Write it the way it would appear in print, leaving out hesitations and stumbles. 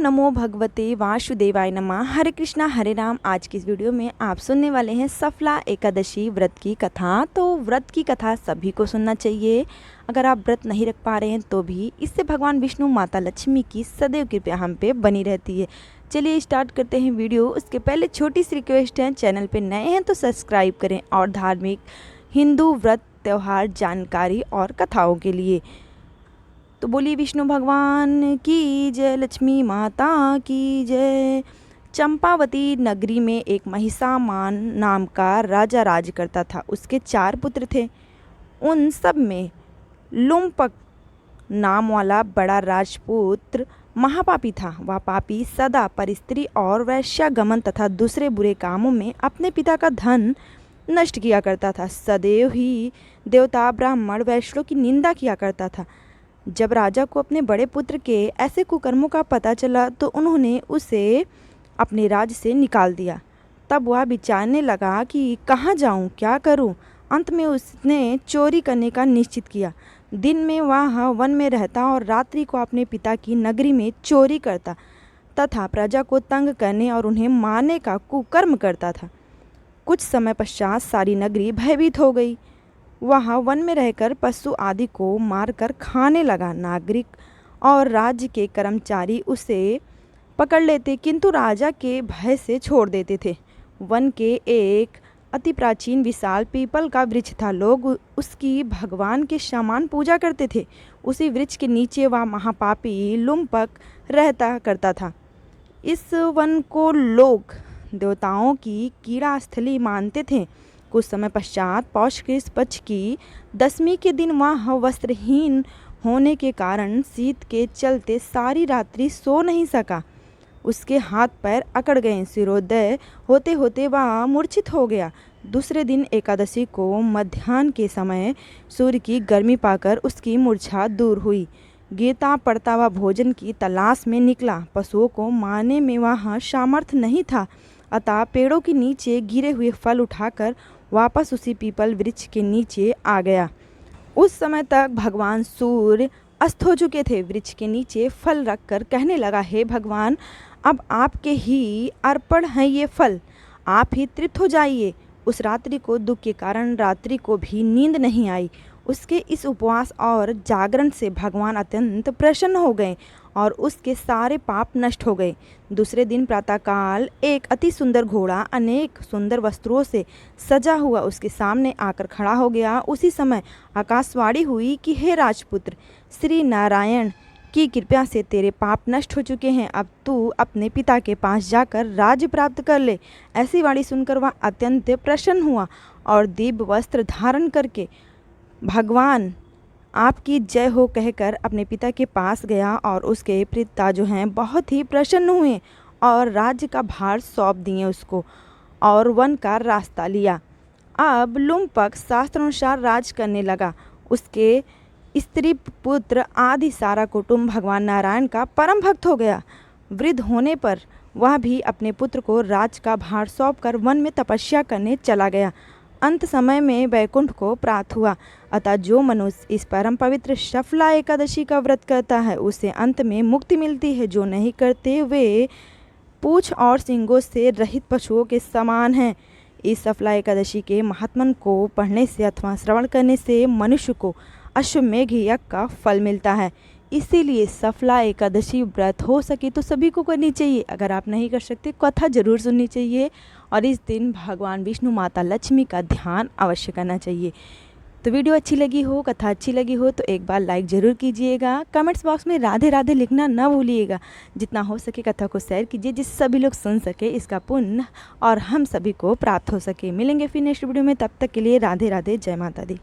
नमो भगवते वासुदेवाय नमः। हरे कृष्णा हरे राम। आज की इस वीडियो में आप सुनने वाले हैं सफला एकादशी व्रत की कथा। तो व्रत की कथा सभी को सुनना चाहिए। अगर आप व्रत नहीं रख पा रहे हैं तो भी इससे भगवान विष्णु माता लक्ष्मी की सदैव कृपा हम पे बनी रहती है। चलिए स्टार्ट करते हैं वीडियो। उसके पहले छोटी सी रिक्वेस्ट है, चैनल पे नए हैं तो सब्सक्राइब करें और धार्मिक हिंदू व्रत त्यौहार जानकारी और कथाओं के लिए तो बोलिए विष्णु भगवान की जय, लक्ष्मी माता की जय। चंपावती नगरी में एक महिषामान नाम का राजा राज करता था। उसके 4 पुत्र थे। उन सब में लुम्पक नाम वाला बड़ा राजपुत्र महापापी था। वह पापी सदा परस्त्री और वैश्यागमन तथा दूसरे बुरे कामों में अपने पिता का धन नष्ट किया करता था। सदैव ही देवता ब्राह्मण वैश्यों की निंदा किया करता था। जब राजा को अपने बड़े पुत्र के ऐसे कुकर्मों का पता चला तो उन्होंने उसे अपने राज्य से निकाल दिया। तब वह विचारने लगा कि कहाँ जाऊँ, क्या करूँ। अंत में उसने चोरी करने का निश्चित किया। दिन में वह वन में रहता और रात्रि को अपने पिता की नगरी में चोरी करता तथा प्रजा को तंग करने और उन्हें मारने का कुकर्म करता था। कुछ समय पश्चात सारी नगरी भयभीत हो गई। वह वन में रहकर पशु आदि को मारकर खाने लगा। नागरिक और राज्य के कर्मचारी उसे पकड़ लेते किंतु राजा के भय से छोड़ देते थे। वन के एक अति प्राचीन विशाल पीपल का वृक्ष था। लोग उसकी भगवान के समान पूजा करते थे। उसी वृक्ष के नीचे वह महापापी लुम्पक रहता करता था। इस वन को लोग देवताओं की कीड़ा स्थली मानते थे। कुछ समय पश्चात पौष कृष्ण पक्ष की 10वीं के दिन वह वस्त्रहीन होने के कारण शीत के चलते सारी रात्रि सो नहीं सका। उसके हाथ पैर अकड़ गए। सूर्योदय होते होते वह मूर्छित हो गया। दूसरे दिन एकादशी को मध्याह्न के समय सूर्य की गर्मी पाकर उसकी मूर्छा दूर हुई। गिरता पड़ता वह भोजन की तलाश में निकला। पशुओं को मारने में वह सामर्थ्य नहीं था, अतः पेड़ों के नीचे गिरे हुए फल उठाकर वापस उसी पीपल वृक्ष के नीचे आ गया। उस समय तक भगवान सूर्य अस्त हो चुके थे। वृक्ष के नीचे फल रखकर कहने लगा, हे भगवान, अब आपके ही अर्पण है ये फल, आप ही तृप्त हो जाइए। उस रात्रि को दुख के कारण रात्रि को भी नींद नहीं आई। उसके इस उपवास और जागरण से भगवान अत्यंत प्रसन्न हो गए और उसके सारे पाप नष्ट हो गए। दूसरे दिन प्रातःकाल एक अति सुंदर घोड़ा अनेक सुंदर वस्त्रों से सजा हुआ उसके सामने आकर खड़ा हो गया। उसी समय आकाशवाणी हुई कि हे राजपुत्र, श्री नारायण की कृपा से तेरे पाप नष्ट हो चुके हैं। अब तू अपने पिता के पास जाकर राज्य प्राप्त कर ले। ऐसी वाणी सुनकर वह अत्यंत प्रसन्न हुआ और दिव्य वस्त्र धारण करके भगवान आपकी जय हो कहकर अपने पिता के पास गया और उसके पिता जो हैं बहुत ही प्रसन्न हुए और राज्य का भार सौंप दिए उसको और वन का रास्ता लिया। अब लुम्पक शास्त्रानुसार राज करने लगा। उसके स्त्री पुत्र आदि सारा कुटुंब भगवान नारायण का परम भक्त हो गया। वृद्ध होने पर वह भी अपने पुत्र को राज का भार सौंपकर वन में तपस्या करने चला गया। अंत समय में वैकुंठ को प्राप्त हुआ। अतः जो मनुष्य इस परम पवित्र सफला एकादशी का व्रत करता है उसे अंत में मुक्ति मिलती है। जो नहीं करते वे पूंछ और सींगों से रहित पशुओं के समान हैं। इस सफला एकादशी के महात्म्य को पढ़ने से अथवा श्रवण करने से मनुष्य को अश्वमेघ यज्ञ का फल मिलता है। इसीलिए सफला एकादशी व्रत हो सके तो सभी को करनी चाहिए। अगर आप नहीं कर सकते कथा जरूर सुननी चाहिए और इस दिन भगवान विष्णु माता लक्ष्मी का ध्यान अवश्य करना चाहिए। तो वीडियो अच्छी लगी हो, कथा अच्छी लगी हो तो एक बार लाइक ज़रूर कीजिएगा। कमेंट्स बॉक्स में राधे राधे लिखना न भूलिएगा। जितना हो सके कथा को शेयर कीजिए जिससे सभी लोग सुन सके, इसका पुण्य और हम सभी को प्राप्त हो सके। मिलेंगे फिर नेक्स्ट वीडियो में, तब तक के लिए राधे राधे, जय माता दी।